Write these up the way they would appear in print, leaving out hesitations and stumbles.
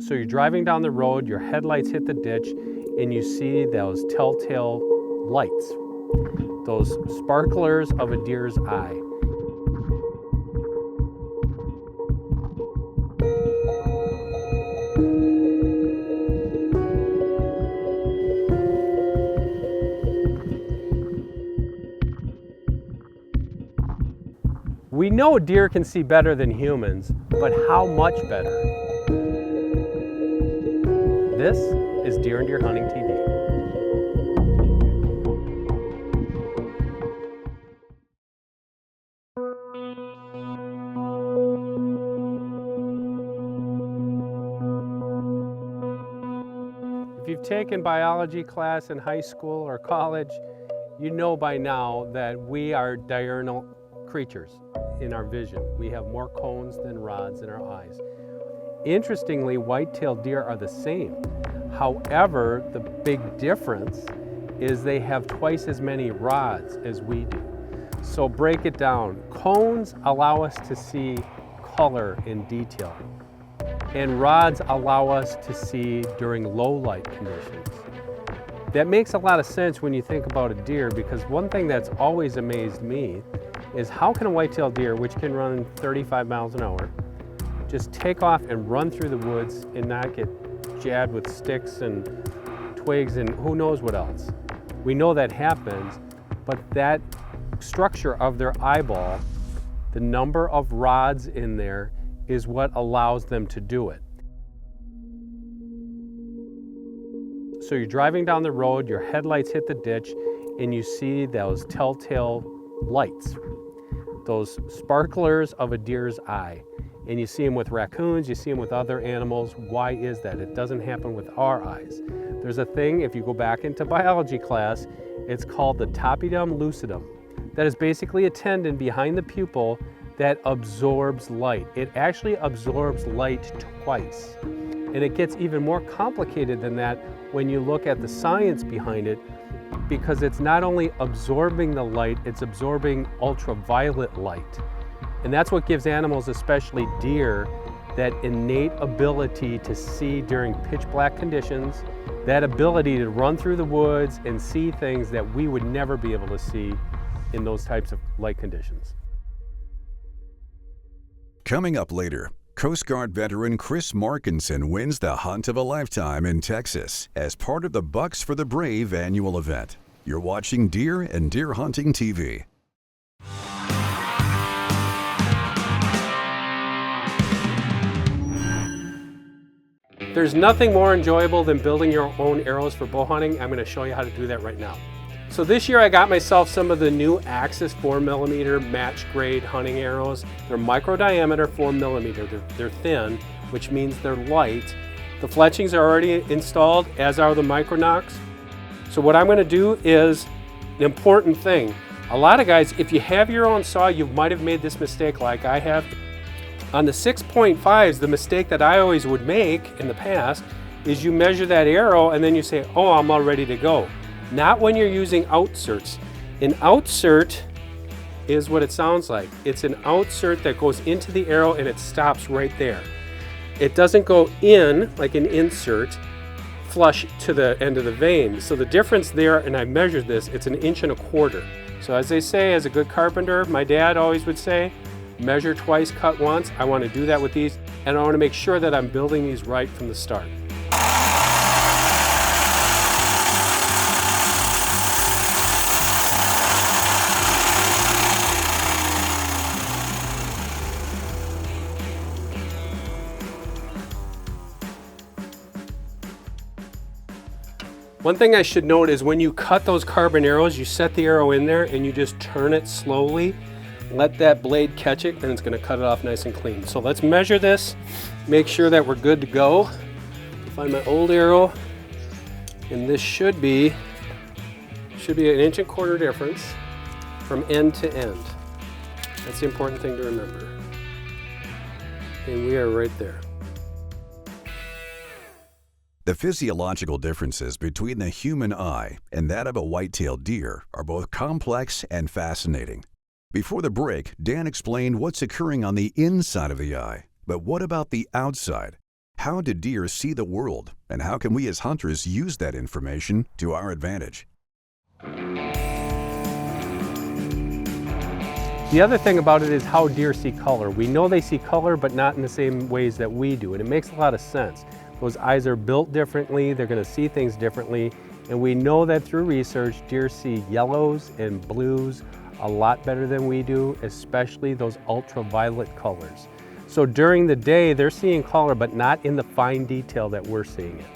So you're driving down the road, your headlights hit the ditch, and you see those telltale lights, those sparklers of a deer's eye. We know deer can see better than humans, but how much better? This is Deer and Deer Hunting TV. If you've taken biology class in high school or college, you know by now that we are diurnal creatures in our vision. We have more cones than rods in our eyes. Interestingly, white-tailed deer are the same. However, the big difference is they have twice as many rods as we do. So break it down. Cones allow us to see color and detail, and rods allow us to see during low light conditions. That makes a lot of sense when you think about a deer, because one thing that's always amazed me is how can a white-tailed deer, which can run 35 miles an hour, just take off and run through the woods and not get jabbed with sticks and twigs and who knows what else. We know that happens, but that structure of their eyeball, the number of rods in there, is what allows them to do it. So you're driving down the road, your headlights hit the ditch, and you see those telltale lights, those sparklers of a deer's eye. And you see them with raccoons, you see them with other animals. Why is that? It doesn't happen with our eyes. There's a thing, if you go back into biology class, it's called the tapedum lucidum. That is basically a tendon behind the pupil that absorbs light. It actually absorbs light twice. And it gets even more complicated than that when you look at the science behind it, because it's not only absorbing the light, it's absorbing ultraviolet light. And that's what gives animals, especially deer, that innate ability to see during pitch black conditions, that ability to run through the woods and see things that we would never be able to see in those types of light conditions. Coming up later, Coast Guard veteran Chris Markinson wins the hunt of a lifetime in Texas as part of the Bucks for the Brave annual event. You're watching Deer and Deer Hunting TV. There's nothing more enjoyable than building your own arrows for bow hunting. I'm going to show you how to do that right now. So this year I got myself some of the new Axis 4mm match grade hunting arrows. They're micro diameter 4mm. They're thin, which means they're light. The fletchings are already installed, as are the micro nocks. So what I'm going to do is an important thing. A lot of guys, if you have your own saw, you might have made this mistake like I have. On the 6.5s, the mistake that I always would make in the past is you measure that arrow and then you say, oh, I'm all ready to go. Not when you're using outserts. An outsert is what it sounds like. It's an outsert that goes into the arrow and it stops right there. It doesn't go in like an insert, flush to the end of the vein. So the difference there, and I measured this, it's 1.25 inches. So as they say, as a good carpenter, my dad always would say, measure twice, cut once. I want to do that with these, and I want to make sure that I'm building these right from the start. One thing I should note is when you cut those carbon arrows, you set the arrow in there and you just turn it slowly. Let that blade catch it and it's going to cut it off nice and clean. So let's measure this, make sure that we're good to go. Find my old arrow, and this should be 1.25 inches difference from end to end. That's the important thing to remember. And we are right there. The physiological differences between the human eye and that of a white-tailed deer are both complex and fascinating. Before the break, Dan explained what's occurring on the inside of the eye, but what about the outside? How do deer see the world, and how can we as hunters use that information to our advantage? The other thing about it is how deer see color. We know they see color, but not in the same ways that we do, and it makes a lot of sense. Those eyes are built differently, they're going to see things differently, and we know that through research, deer see yellows and blues a lot better than we do, especially those ultraviolet colors. So during the day, they're seeing color, but not in the fine detail that we're seeing it.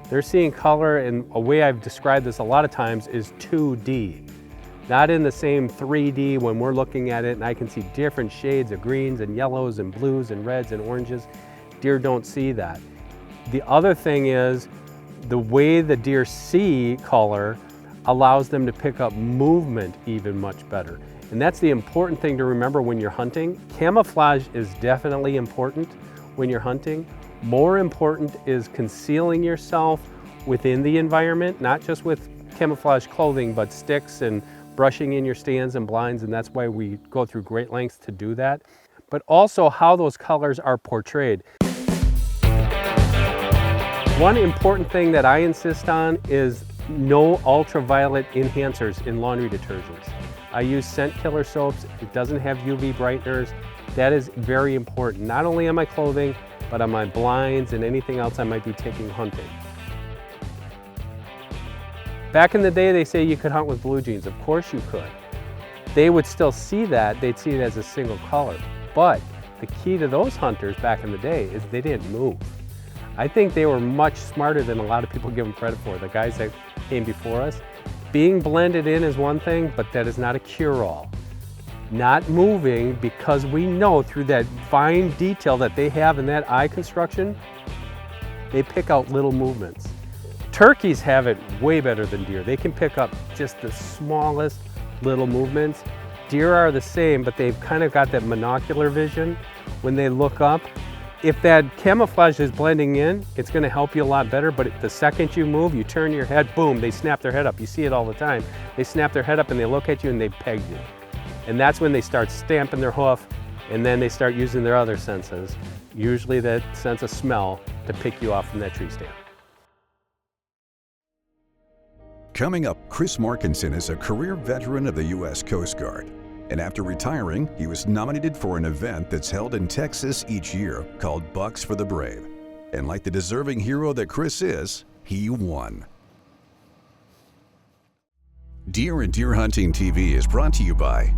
They're seeing color, and a way I've described this a lot of times is 2D. Not in the same 3D when we're looking at it and I can see different shades of greens and yellows and blues and reds and oranges. Deer don't see that. The other thing is the way the deer see color allows them to pick up movement even much better. And that's the important thing to remember when you're hunting. Camouflage is definitely important when you're hunting. More important is concealing yourself within the environment, not just with camouflage clothing, but sticks and brushing in your stands and blinds, and that's why we go through great lengths to do that. But also how those colors are portrayed. One important thing that I insist on is no ultraviolet enhancers in laundry detergents. I use scent killer soaps. It doesn't have UV brighteners. That is very important, not only on my clothing, but on my blinds and anything else I might be taking hunting. Back in the day, they say you could hunt with blue jeans. Of course you could. They would still see that. They'd see it as a single color. But the key to those hunters back in the day is they didn't move. I think they were much smarter than a lot of people give them credit for, the guys that came before us. Being blended in is one thing, but that is not a cure-all. Not moving, because we know through that fine detail that they have in that eye construction, they pick out little movements. Turkeys have it way better than deer. They can pick up just the smallest little movements. Deer are the same, but they've kind of got that monocular vision when they look up. If that camouflage is blending in, it's going to help you a lot better, but the second you move, you turn your head, boom, they snap their head up. You see it all the time. They snap their head up and they look at you and they peg you. And that's when they start stamping their hoof, and then they start using their other senses, usually that sense of smell, to pick you off from that tree stand. Coming up, Chris Markinson is a career veteran of the U.S. Coast Guard. And after retiring, he was nominated for an event that's held in Texas each year called Bucks for the Brave. And like the deserving hero that Chris is, he won. Deer and Deer Hunting TV is brought to you by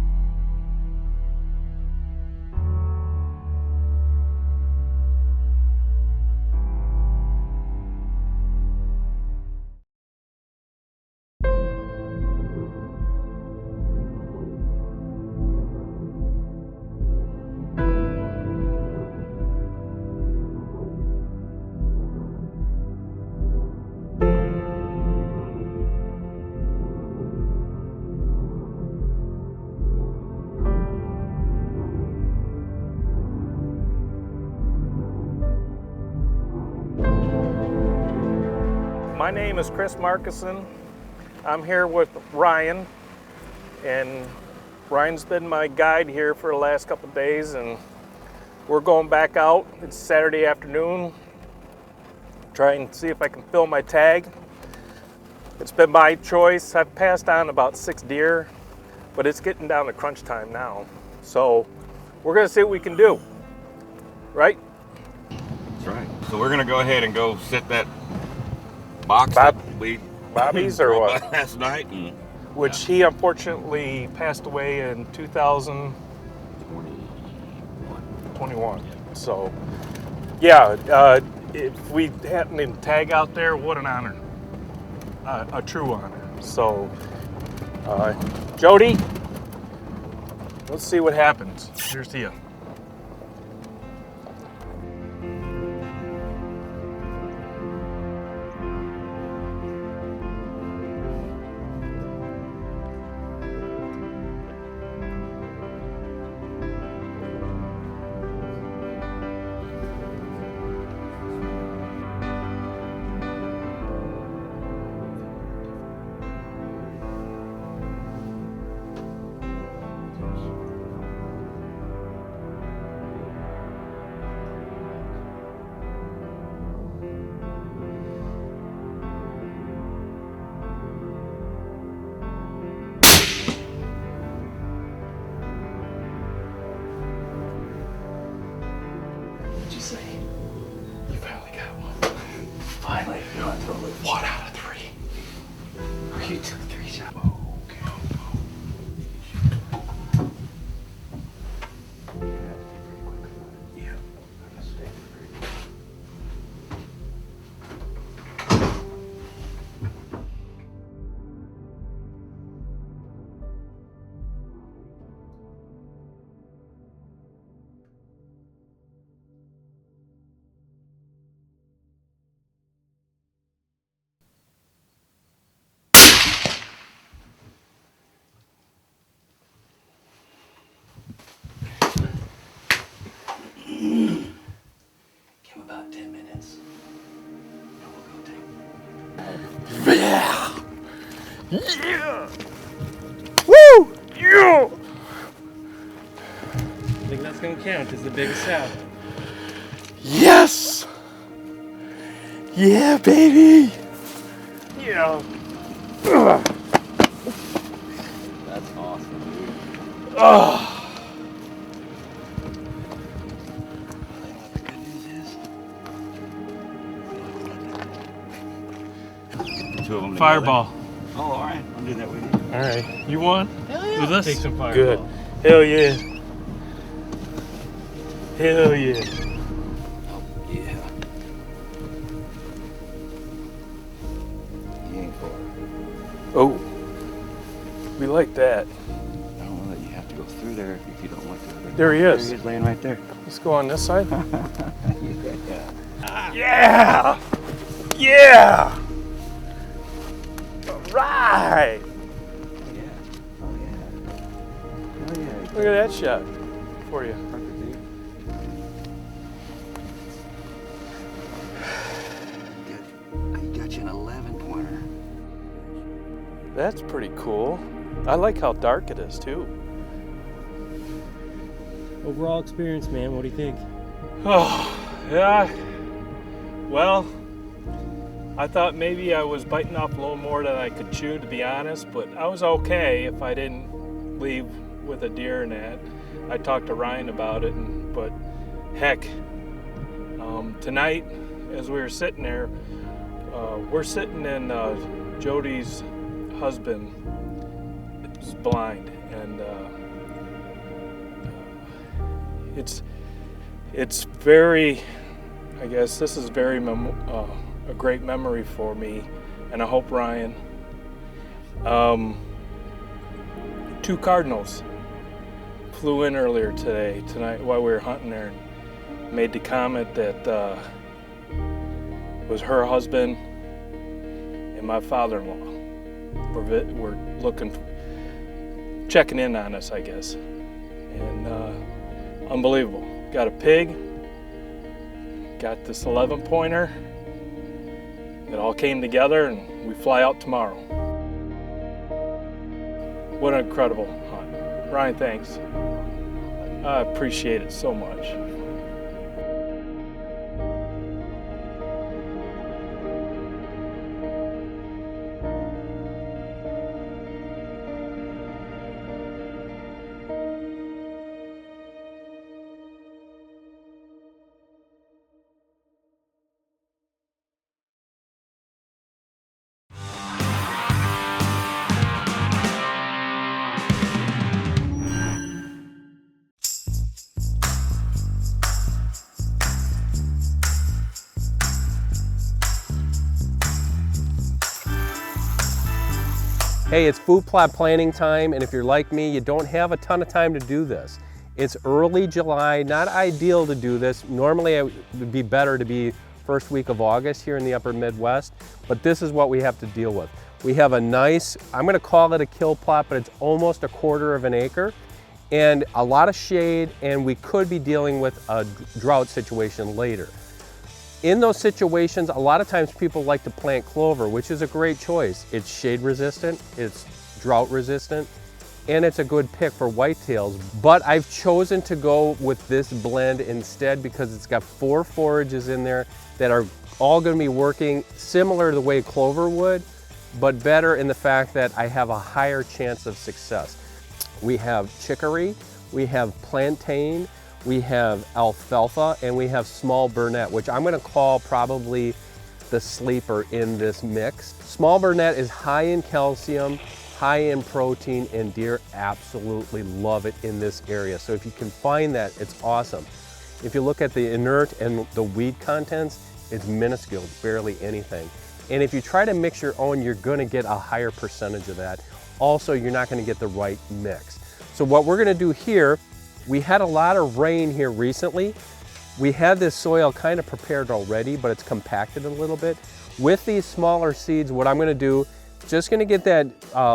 My name is Chris Markinson. I'm here with Ryan, and Ryan's been my guide here for the last couple of days, and we're going back out. It's Saturday afternoon. Try and see if I can fill my tag. It's been my choice. I've passed on about 6 deer, but it's getting down to crunch time now. So we're gonna see what we can do, right? That's right. So we're gonna go ahead and go sit that box Bob, that we Bobby's or what? last night, and Which he unfortunately passed away in 2021. So, yeah, if we happen to tag out there, what an honor, a true honor. So, Jody, let's see what happens. Here's to you. 1 out of 3. Oh, you took 3 shots. Give him about 10 minutes. And we'll go take. Yeah! Yeah! Woo! Yeah! I think that's gonna count as the biggest out. Yes! Yeah, baby! Yeah. That's awesome, dude. Oh. The good news is, 2 of them Fireball. together. Oh, all right. I'll do that with you. All right. You won? Hell yeah. With us? Take some fireball. Good. Hell yeah. Hell yeah. Oh, yeah. He ain't far. Oh. We like that. I don't know that you have to go through there if you don't want to. There he is. There he is, laying right there. Let's go on this side. Yeah. Yeah! Yeah! All right! Yeah. Oh, yeah. Oh, yeah. Look at that shot for you. Perfect, dude. I got you an 11-pointer. That's pretty cool. I like how dark it is too. Overall experience, man, what do you think? Oh, yeah. Well, I thought maybe I was biting off a little more than I could chew, to be honest, but I was okay if I didn't leave with a deer in that. I talked to Ryan about it, but heck, tonight, as we were sitting there, we're sitting in Jody's husband is blind, and it's very, I guess this is very a great memory for me, and I hope Ryan. 2 cardinals flew in earlier tonight while we were hunting there, and made the comment that it was her husband and my father-in-law were checking in on us, I guess, and unbelievable. Got a pig, got this 11-pointer. It all came together, and we fly out tomorrow. What an incredible hunt. Ryan, thanks. I appreciate it so much. Hey, it's food plot planning time, and if you're like me, you don't have a ton of time to do this. It's early July, not ideal to do this. Normally it would be better to be first week of August here in the upper Midwest, but this is what we have to deal with. We have a nice, I'm gonna call it a kill plot, but it's almost a 1/4 of an acre, and a lot of shade, and we could be dealing with a drought situation later. In those situations, a lot of times people like to plant clover, which is a great choice. It's shade resistant, it's drought resistant, and it's a good pick for whitetails. But I've chosen to go with this blend instead because it's got 4 forages in there that are all going to be working similar to the way clover would, but better in the fact that I have a higher chance of success. We have chicory, we have plantain, we have alfalfa, and we have small burnet, which I'm gonna call probably the the sleeper in this mix. Small Burnett is high in calcium, high in protein, and deer absolutely love it in this area. So if you can find that, it's awesome. If you look at the inert and the weed contents, it's minuscule, barely anything. And if you try to mix your own, you're gonna get a higher percentage of that. Also, you're not gonna get the right mix. So what we're gonna do here, we had a lot of rain here recently. We had this soil kind of prepared already, but it's compacted a little bit. With these smaller seeds, what I'm gonna do, just gonna get that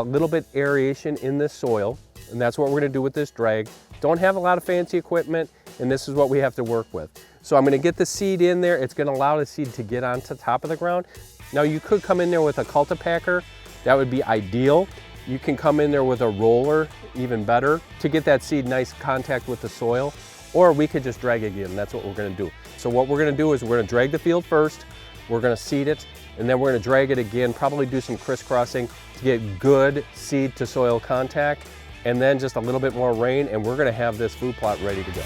little bit aeration in this soil, and that's what we're gonna do with this drag. Don't have a lot of fancy equipment, and this is what we have to work with. So I'm gonna get the seed in there. It's gonna allow the seed to get onto the top of the ground. Now you could come in there with a cultipacker. That would be ideal. You can come in there with a roller, even better, to get that seed nice contact with the soil, or we could just drag it again. That's what we're gonna do. So what we're gonna do is we're gonna drag the field first, we're gonna seed it, and then we're gonna drag it again, probably do some crisscrossing to get good seed to soil contact, and then just a little bit more rain, and we're gonna have this food plot ready to go.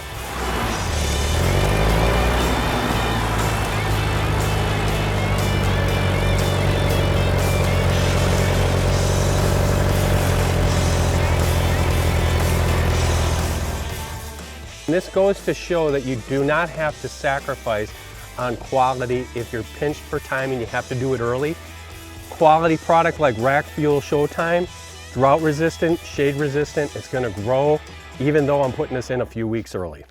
And this goes to show that you do not have to sacrifice on quality if you're pinched for time and you have to do it early. Quality product like Rack Fuel Showtime, drought resistant, shade resistant, it's gonna grow even though I'm putting this in a few weeks early.